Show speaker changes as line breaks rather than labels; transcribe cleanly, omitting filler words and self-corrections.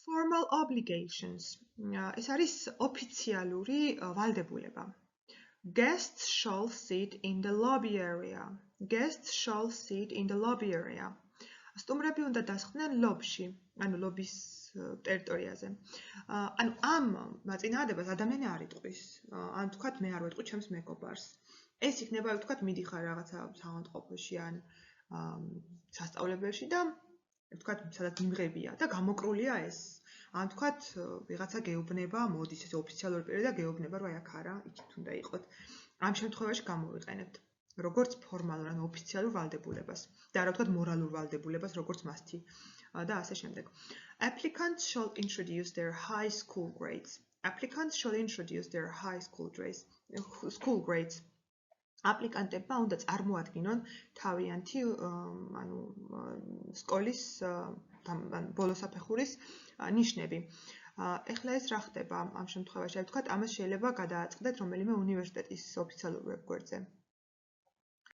Formal obligations. ეს არის ოფიციალური ვალდებულება. Guests shall sit in the lobby area. Guests shall sit in the lobby area. სტუმრები უნდა დასხდნენ ლობში, ანუ ლობის ტერიტორიაზე. ანუ ამ მაწინაადებას ადამიანი არ იტყვის. ან თქვათ მე არ ვეტყვი ჩემს მეგობარს. ეს იქნება თქვათ მიდიხარ რაღაცა საავადმყოფოში ან სასწავლებელში და თქვათ სადაც იმღებია და გამოკრულია ეს. ან თქვათ ვიღაცა გეუბნება, მოდის ეს ოფიციალური პირი და გეუბნება რომ აი აქ არა, იქით უნდა იყოთ. ამ შემთხვევაში გამოვიყენებთ როგორც ფორმალურ ან ოფიციალურ ვალდებულებას და არა ვთქვათ მორალურ ვალდებულებას როგორც მასთი და ასე შემდეგ. Applicants shall introduce their high school grades. Applicants shall introduce their high school grades. აპლიკანტებმა უნდა წარმოადგინონ თავიანთი ანუ სკოლის ბოლო საფეხურის ნიშნები. ეხლა ეს რა ხდება ამ შემთხვევაში? აი ვთქვათ, ამას შეიძლება გადააწყდეთ რომელიმე უნივერსიტეტის ოფიციალურ ვებგვერდზე.